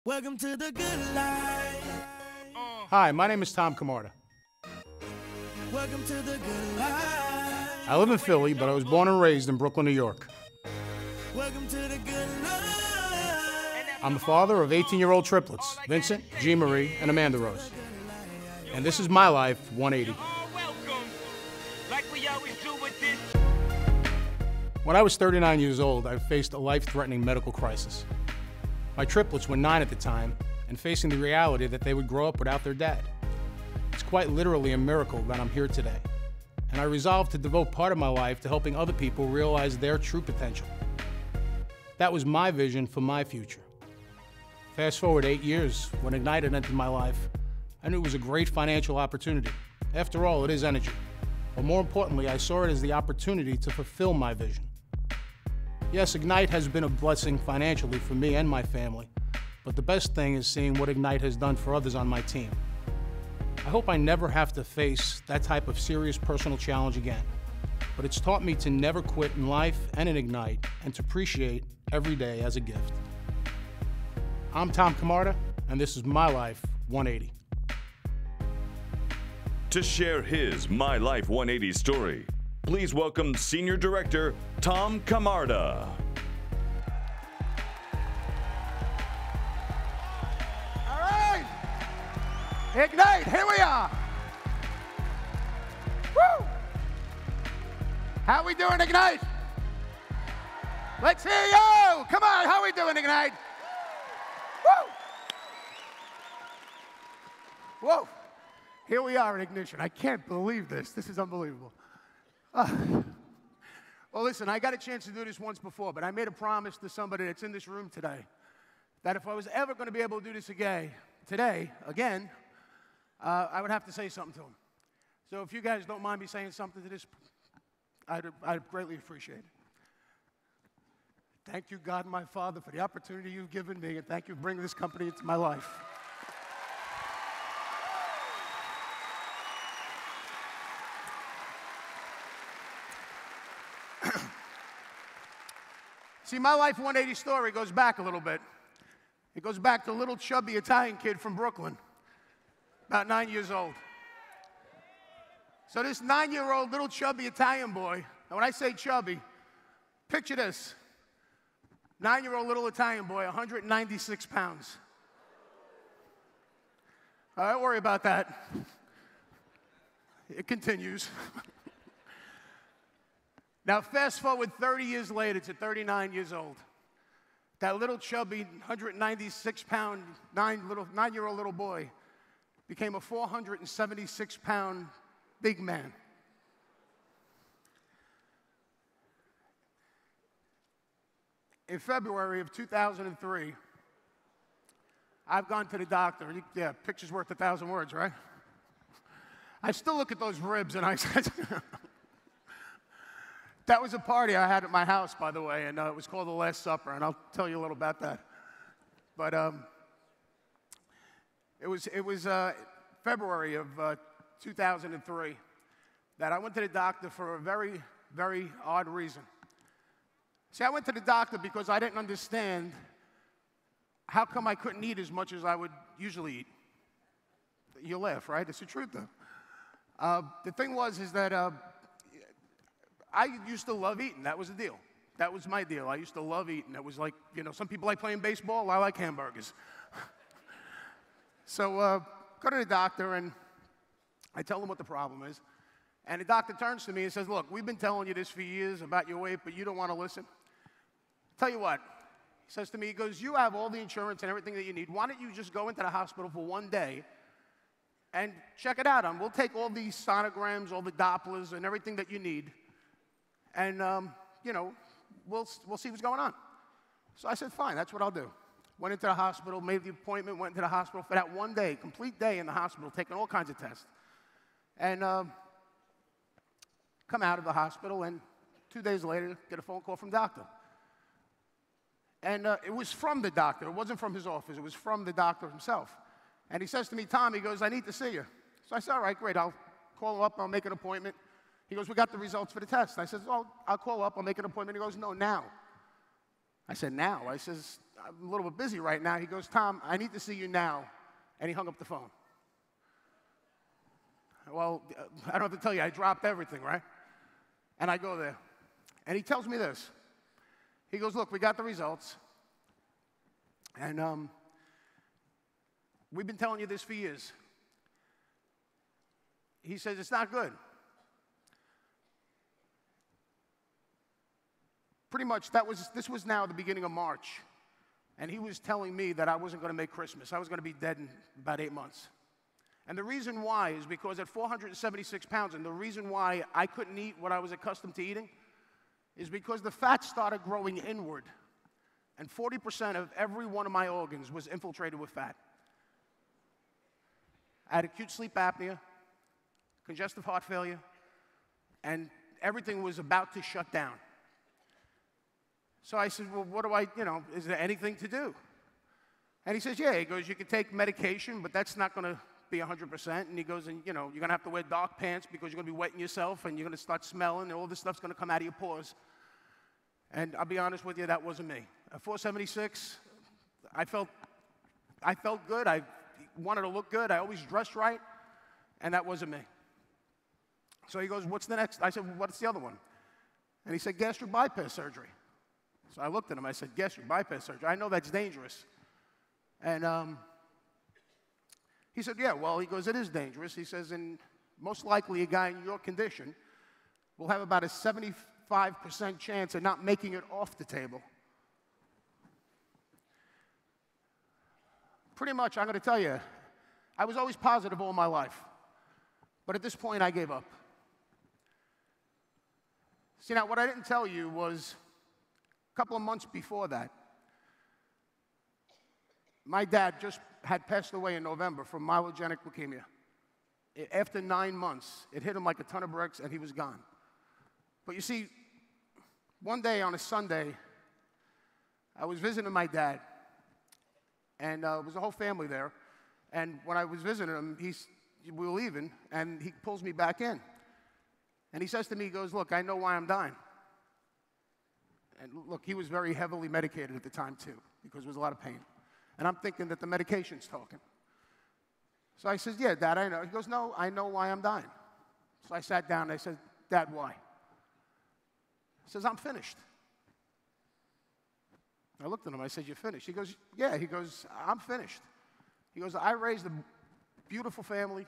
Welcome to the good life. Hi, my name is Tom Camarda. Welcome to the good life. I live in Philly, but I was born and raised in Brooklyn, New York. Welcome to the good life. I'm the father of 18-year-old triplets, Vincent, Jean Marie, and Amanda Rose. And this is my life 180. When I was 39 years old, I faced a life-threatening medical crisis. My triplets were 9 at the time, and facing the reality that they would grow up without their dad. It's quite literally a miracle that I'm here today. And I resolved to devote part of my life to helping other people realize their true potential. That was my vision for my future. Fast forward 8 years, when Ignite had entered my life, I knew it was a great financial opportunity. After all, it is energy. But more importantly, I saw it as the opportunity to fulfill my vision. Yes, Ignite has been a blessing financially for me and my family, but the best thing is seeing what Ignite has done for others on my team. I hope I never have to face that type of serious personal challenge again, but it's taught me to never quit in life and in Ignite, and to appreciate every day as a gift. I'm Tom Camarda, and this is my life 180. To share his My Life 180 story, please welcome Senior Director Tom Camarda. All right, Ignite, here we are. Woo! How we doing, Ignite? Let's hear you. Come on, how we doing, Ignite? Woo! Whoa, here we are in Ignition. I can't believe this. This is unbelievable. Well, listen, I got a chance to do this once before, but I made a promise to somebody that's in this room today that if I was ever going to be able to do this again, I would have to say something to him. So if you guys don't mind me saying something to this, I'd greatly appreciate it. Thank you, God, my Father, for the opportunity you've given me, and thank you for bringing this company into my life. See, my Life 180 story goes back a little bit. It goes back to a little chubby Italian kid from Brooklyn, about 9 years old. So this 9-year-old little chubby Italian boy, and when I say chubby, picture this. 9-year-old little Italian boy, 196 pounds. Don't worry about that. It continues. Now, fast forward 30 years later to 39 years old. That little chubby, 196-pound, 9-year-old little boy became a 476-pound big man. In February of 2003, I've gone to the doctor. Yeah, picture's worth 1,000 words, right? I still look at those ribs and I said, that was a party I had at my house, by the way, and it was called the Last Supper, and I'll tell you a little about that. But it was February of 2003 that I went to the doctor for a very, very odd reason. See, I went to the doctor because I didn't understand how come I couldn't eat as much as I would usually eat. You laugh, right? It's the truth, though. The thing is that I used to love eating. That was the deal. That was my deal. I used to love eating. It was like, you know, some people like playing baseball. I like hamburgers. So go to the doctor, and I tell him what the problem is. And the doctor turns to me and says, look, we've been telling you this for years about your weight, but you don't want to listen. Tell you what. He says to me, he goes, you have all the insurance and everything that you need. Why don't you just go into the hospital for one day and check it out? And we'll take all these sonograms, all the Dopplers, and everything that you need. And, you know, we'll see what's going on. So I said, fine, that's what I'll do. Went into the hospital, made the appointment, went into the hospital for that one day, complete day in the hospital, taking all kinds of tests. And come out of the hospital, and 2 days later, get a phone call from the doctor. And it was from the doctor. It wasn't from his office. It was from the doctor himself. And he says to me, Tom, he goes, I need to see you. So I said, all right, great. I'll call him up. I'll make an appointment. He goes, we got the results for the test. I said, well, I'll call up. I'll make an appointment. He goes, no, now. I said, now? I says, I'm a little bit busy right now. He goes, Tom, I need to see you now. And he hung up the phone. Well, I don't have to tell you, I dropped everything, right? And I go there. And he tells me this. He goes, look, we got the results. And we've been telling you this for years. He says, it's not good. Pretty much, this was now the beginning of March. And he was telling me that I wasn't going to make Christmas. I was going to be dead in about 8 months. And the reason why is because at 476 pounds, and the reason why I couldn't eat what I was accustomed to eating, is because the fat started growing inward. And 40% of every one of my organs was infiltrated with fat. I had acute sleep apnea, congestive heart failure, and everything was about to shut down. So I said, well, what do is there anything to do? And he says, yeah. He goes, you can take medication, but that's not going to be 100%. And he goes, and you're going to have to wear dark pants because you're going to be wetting yourself and you're going to start smelling and all this stuff's going to come out of your pores. And I'll be honest with you, that wasn't me. At 476, I felt good. I wanted to look good. I always dressed right. And that wasn't me. So he goes, what's the next? I said, well, what's the other one? And he said, gastric bypass surgery. So I looked at him. I said, gastric bypass surgery. I know that's dangerous. And he said, yeah, well, he goes, it is dangerous. He says, and most likely a guy in your condition will have about a 75% chance of not making it off the table. Pretty much, I'm going to tell you, I was always positive all my life. But at this point, I gave up. See, now, what I didn't tell you was a couple of months before that, my dad just had passed away in November from myelogenic leukemia. After 9 months, it hit him like a ton of bricks, and he was gone. But you see, one day on a Sunday, I was visiting my dad, and there was a whole family there. And when I was visiting him, we were leaving, and he pulls me back in. And he says to me, he goes, look, I know why I'm dying. And look, he was very heavily medicated at the time, too, because there was a lot of pain. And I'm thinking that the medication's talking. So I said, yeah, Dad, I know. He goes, no, I know why I'm dying. So I sat down and I said, Dad, why? He says, I'm finished. I looked at him, I said, you're finished? He goes, yeah. He goes, I'm finished. He goes, I raised a beautiful family,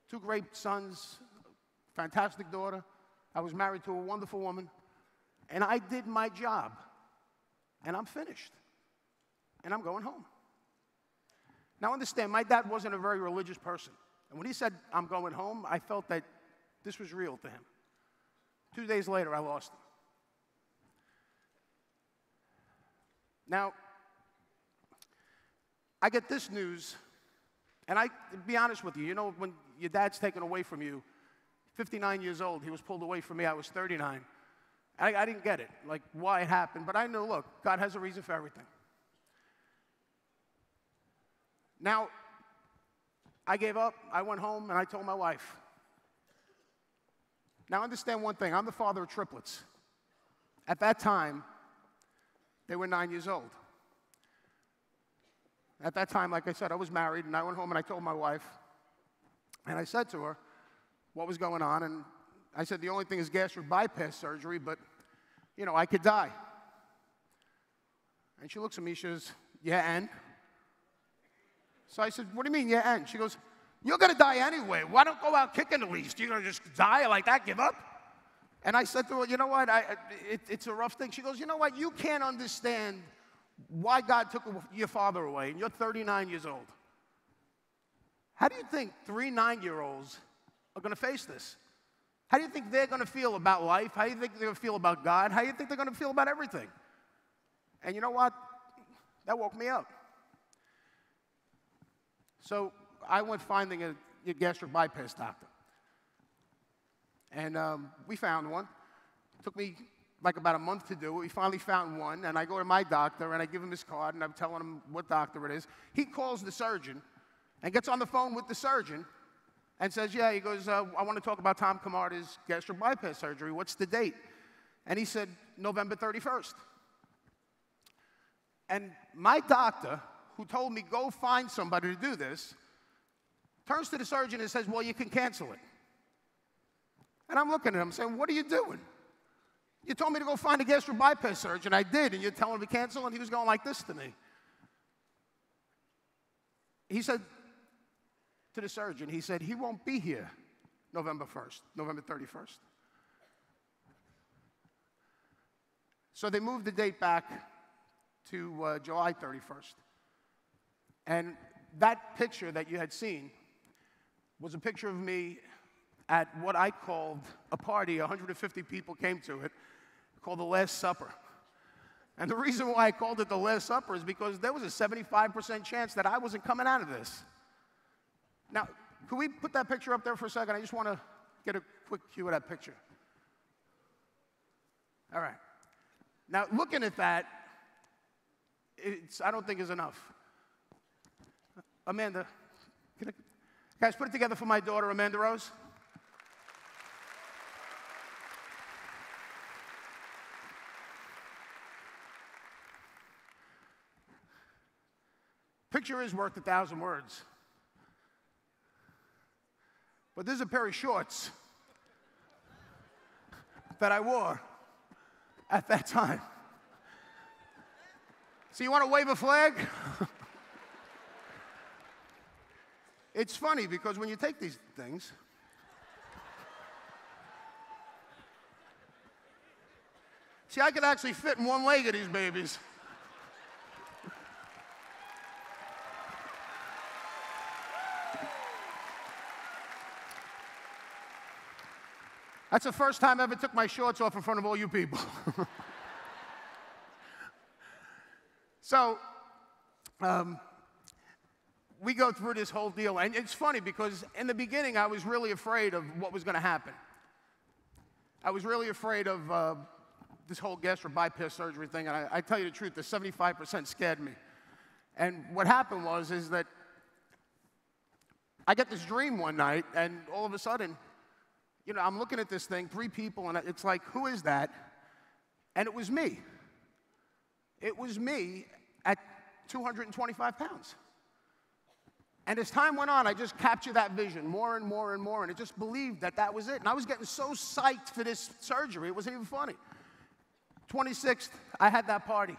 2 great sons, fantastic daughter. I was married to a wonderful woman. And I did my job. And I'm finished. And I'm going home. Now understand, my dad wasn't a very religious person. And when he said, I'm going home, I felt that this was real to him. 2 days later, I lost him. Now, I get this news, and to be honest with you, when your dad's taken away from you, 59 years old, he was pulled away from me, I was 39. I didn't get it, like why it happened, but I knew, look, God has a reason for everything. Now, I gave up, I went home, and I told my wife. Now, understand one thing, I'm the father of triplets. At that time, they were 9 years old. At that time, like I said, I was married, and I went home and I told my wife, and I said to her what was going on, and I said, the only thing is gastric bypass surgery, but, I could die. And she looks at me, she says, yeah, and? So I said, what do you mean, yeah, and? She goes, you're going to die anyway. Why don't go out kicking at least? You're going to just die like that, give up? And I said to her, you know what, it's a rough thing. She goes, you know what, you can't understand why God took your father away, and you're 39 years old. How do you think 3 9-year-olds are going to face this? How do you think they're going to feel about life? How do you think they're going to feel about God? How do you think they're going to feel about everything? And you know what? That woke me up. So I went finding a gastric bypass doctor. And we found one. It took me like about a month to do it. We finally found one, and I go to my doctor, and I give him his card, and I'm telling him what doctor it is. He calls the surgeon and gets on the phone with the surgeon and says, yeah, he goes, I want to talk about Tom Camarda's gastric bypass surgery. What's the date? And he said, November 31st. And my doctor, who told me go find somebody to do this, turns to the surgeon and says, well, you can cancel it. And I'm looking at him saying, what are you doing? You told me to go find a gastric bypass surgeon. I did, and you're telling him to cancel? And he was going like this to me. He said to the surgeon, he said, he won't be here November 1st, November 31st. So they moved the date back to July 31st. And that picture that you had seen was a picture of me at what I called a party. 150 people came to it, called the Last Supper. And the reason why I called it the Last Supper is because there was a 75% chance that I wasn't coming out of this. Now, could we put that picture up there for a second? I just want to get a quick cue of that picture. All right. Now, looking at that, I don't think is enough. Amanda, guys, put it together for my daughter, Amanda Rose. Picture is worth 1,000 words. But this is a pair of shorts that I wore at that time. So you want to wave a flag? It's funny because when you take these things, see, I could actually fit in one leg of these babies. That's the first time I ever took my shorts off in front of all you people. So, we go through this whole deal, and it's funny because in the beginning I was really afraid of what was going to happen. I was really afraid of this whole gastric bypass surgery thing, and I tell you the truth, the 75% scared me. And what happened is that I get this dream one night, and all of a sudden, you know, I'm looking at this thing, 3 people, and it's like, who is that? And it was me. It was me at 225 pounds. And as time went on, I just captured that vision more and more and more, and I just believed that that was it. And I was getting so psyched for this surgery, it wasn't even funny. 26th, I had that party.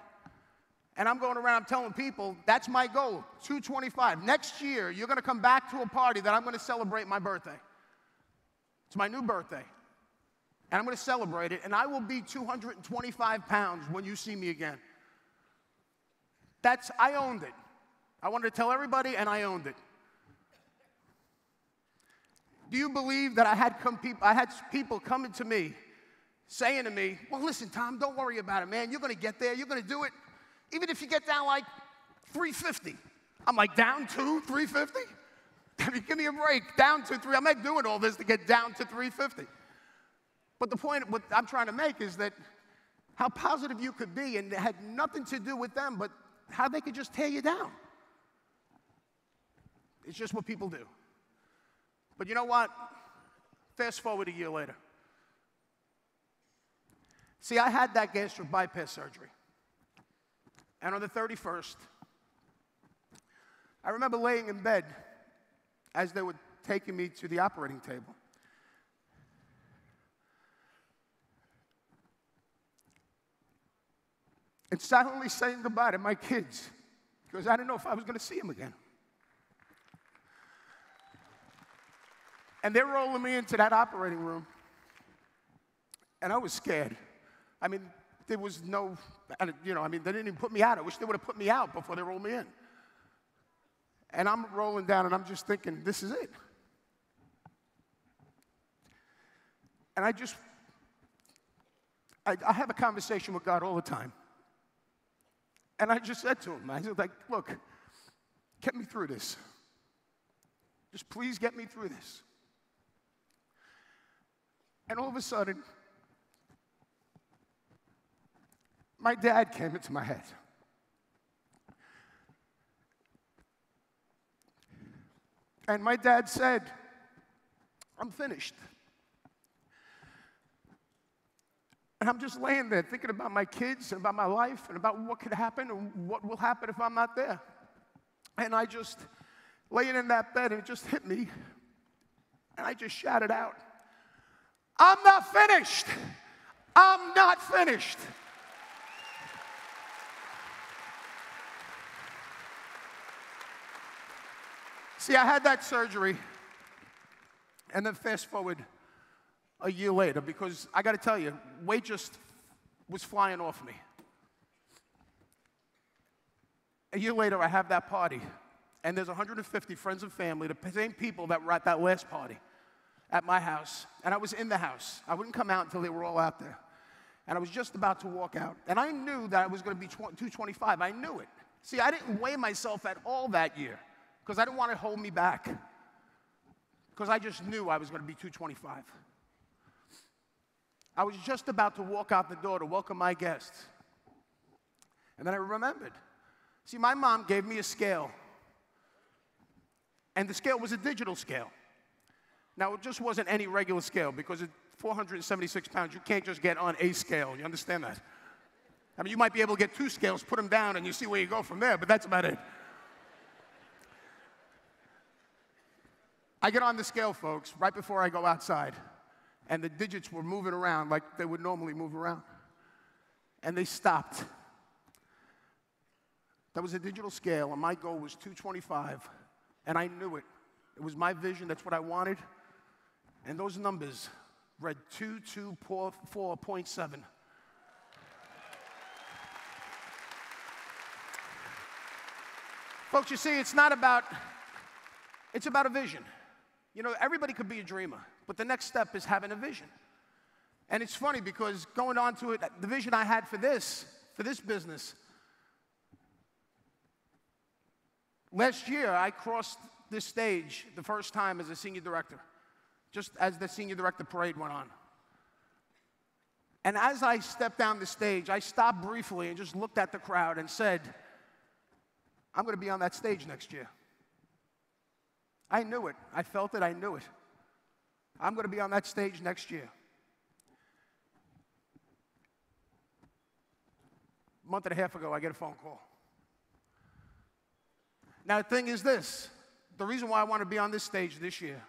And I'm going around telling people, that's my goal, 225. Next year, you're going to come back to a party that I'm going to celebrate my birthday. It's my new birthday. And I'm going to celebrate it, and I will be 225 pounds when you see me again. I owned it. I wanted to tell everybody, and I owned it. Do you believe that I had people coming to me, saying to me, well, listen, Tom, don't worry about it, man. You're going to get there. You're going to do it. Even if you get down like 350. I'm like, down to 350? I mean, give me a break. Down to 3. I'm not doing all this to get down to 350. But the point what I'm trying to make is that how positive you could be, and it had nothing to do with them, but how they could just tear you down. It's just what people do. But you know what? Fast forward a year later. See, I had that gastric bypass surgery. And on the 31st, I remember laying in bed as they were taking me to the operating table. And silently saying goodbye to my kids, because I didn't know if I was going to see them again. And they're rolling me into that operating room, and I was scared. I mean, there was no, you know, I mean, they didn't even put me out. I wish they would have put me out before they rolled me in. And I'm rolling down, and I'm just thinking, this is it. And I have a conversation with God all the time. And I just said to him, I said, like, look, get me through this. Just please get me through this. And all of a sudden, my dad came into my head. And my dad said, I'm finished. And I'm just laying there thinking about my kids and about my life and about what could happen and what will happen if I'm not there. And I just laying in that bed, and it just hit me. And I just shouted out, I'm not finished. I'm not finished. See, I had that surgery, and then fast forward a year later, because I got to tell you, weight just was flying off me. A year later, I have that party, and there's 150 friends and family, the same people that were at that last party at my house, and I was in the house. I wouldn't come out until they were all out there, and I was just about to walk out, and I knew that I was going to be 225. I knew it. See, I didn't weigh myself at all that year, because I didn't want to hold me back, because I just knew I was going to be 225. I was just about to walk out the door to welcome my guests. And then I remembered. See, my mom gave me a scale. And the scale was a digital scale. Now, it just wasn't any regular scale, because at 476 pounds, you can't just get on a scale. You understand that? I mean, you might be able to get 2 scales, put them down, and you see where you go from there, but that's about it. I get on the scale, folks, right before I go outside. And the digits were moving around like they would normally move around. And they stopped. That was a digital scale, and my goal was 225. And I knew it. It was my vision. That's what I wanted. And those numbers read 224.7. Folks, you see, it's about a vision. You know, everybody could be a dreamer, but the next step is having a vision. And it's funny, because going on to it, the vision I had for this business, last year I crossed this stage the first time as a senior director, just as the senior director parade went on. And as I stepped down the stage, I stopped briefly and just looked at the crowd and said, I'm going to be on that stage next year. I knew it. I felt it. I knew it. I'm going to be on that stage next year. A month and a half ago, I get a phone call. Now, the thing is this. The reason why I want to be on this stage this year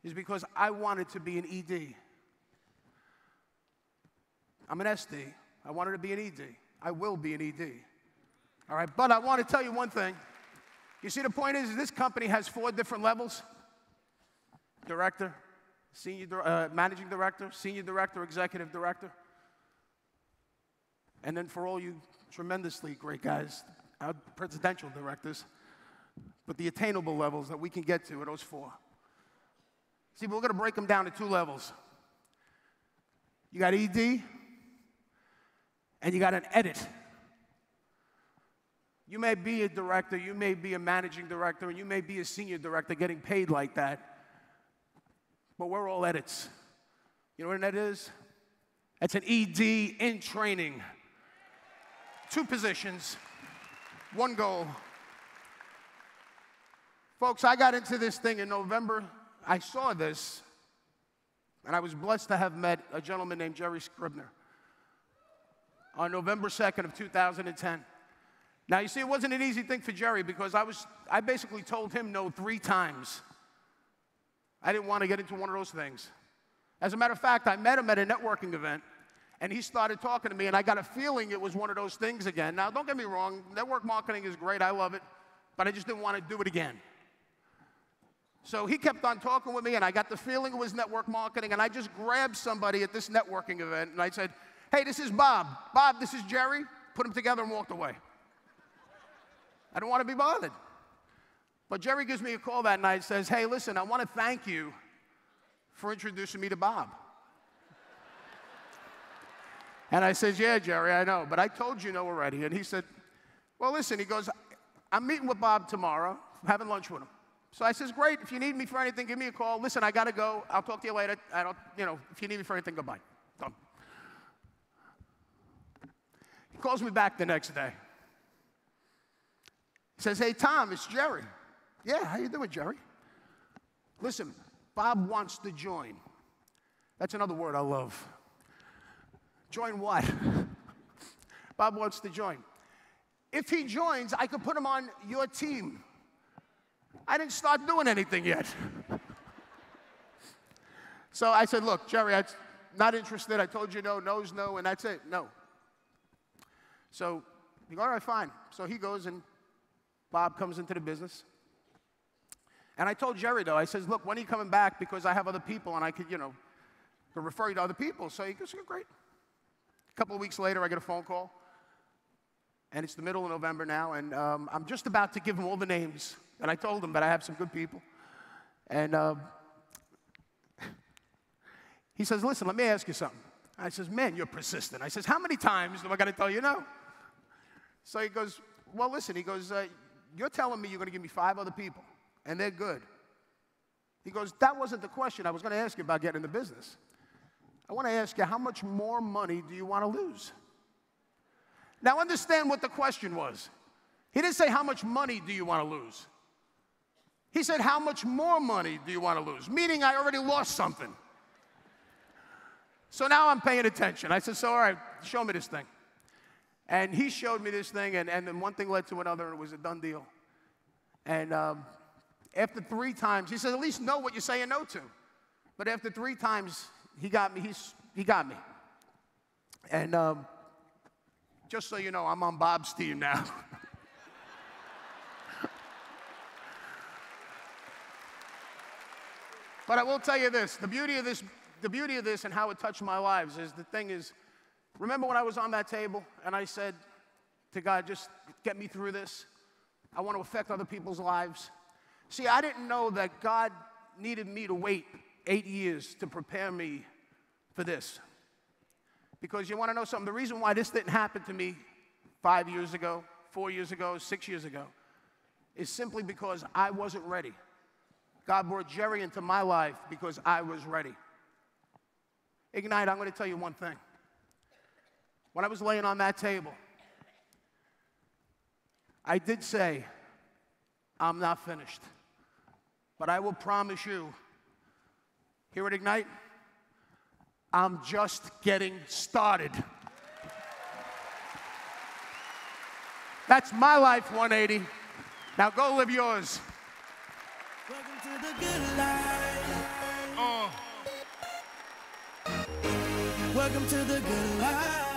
is because I wanted to be an ED. I'm an SD. I wanted to be an ED. I will be an ED. All right, but I want to tell you one thing. You see, the point is this company has 4 different levels: director, managing director, senior director, executive director. And then for all you tremendously great guys, our presidential directors, but the attainable levels that we can get to are those 4. See, we're going to break them down to 2 levels. You got ED, and you got an edit. You may be a director, you may be a managing director, and you may be a senior director getting paid like that, but we're all edits. You know what an edit is? That's an ED in training. 2 positions, 1 goal. Folks, I got into this thing in November. I saw this, and I was blessed to have met a gentleman named Jerry Scribner on November 2nd of 2010. Now, you see, it wasn't an easy thing for Jerry, because I basically told him no 3 times. I didn't want to get into one of those things. As a matter of fact, I met him at a networking event, and he started talking to me, and I got a feeling it was one of those things again. Now, don't get me wrong, network marketing is great, I love it, but I just didn't want to do it again. So he kept on talking with me, and I got the feeling it was network marketing, and I just grabbed somebody at this networking event, and I said, hey, this is Bob. Bob, this is Jerry. Put them together and walked away. I don't want to be bothered. But Jerry gives me a call that night and says, hey, listen, I want to thank you for introducing me to Bob. And I said, yeah, Jerry, I know, but I told you no already. And he said, well, listen, he goes, I'm meeting with Bob tomorrow, having lunch with him. So I says, great, if you need me for anything, give me a call. Listen, I got to go. I'll talk to you later. If you need me for anything, goodbye. Done. He calls me back the next day. He says, hey, Tom, it's Jerry. Yeah, how you doing, Jerry? Listen, Bob wants to join. That's another word I love. Join what? Bob wants to join. If he joins, I could put him on your team. I didn't start doing anything yet. So I said, look, Jerry, I'm not interested. I told you no, no's no, and that's it, no. So he goes, all right, fine. So he goes, and Bob comes into the business. And I told Jerry, though, I says, look, when are you coming back? Because I have other people, and I could, could refer you to other people. So he goes, great. A couple of weeks later, I get a phone call. And it's the middle of November now, and I'm just about to give him all the names. And I told him that I have some good people. And he says, listen, let me ask you something. I says, man, you're persistent. I says, how many times am I going to tell you no? So he goes, well, listen. He goes, you're telling me you're going to give me 5 other people, and they're good. He goes, that wasn't the question I was going to ask you about getting in the business. I want to ask you, how much more money do you want to lose? Now, understand what the question was. He didn't say, how much money do you want to lose? He said, how much more money do you want to lose? Meaning I already lost something. So now I'm paying attention. I said, so all right, show me this thing. And he showed me this thing, and then one thing led to another, and it was a done deal. And after 3 times, he said, at least know what you're saying no to. But after 3 times, he got me. He got me. And just so you know, I'm on Bob's team now. But I will tell you this, the beauty of this and how it touched my lives is, the thing is, remember when I was on that table and I said to God, just get me through this? I want to affect other people's lives. See, I didn't know that God needed me to wait 8 years to prepare me for this. Because you want to know something? The reason why this didn't happen to me 5 years ago, 4 years ago, 6 years ago, is simply because I wasn't ready. God brought Jerry into my life because I was ready. Ignite, I'm going to tell you one thing. When I was laying on that table, I did say, I'm not finished. But I will promise you, here at Ignite, I'm just getting started. That's my life 180. Now go live yours. Welcome to the good life. Welcome to the good life.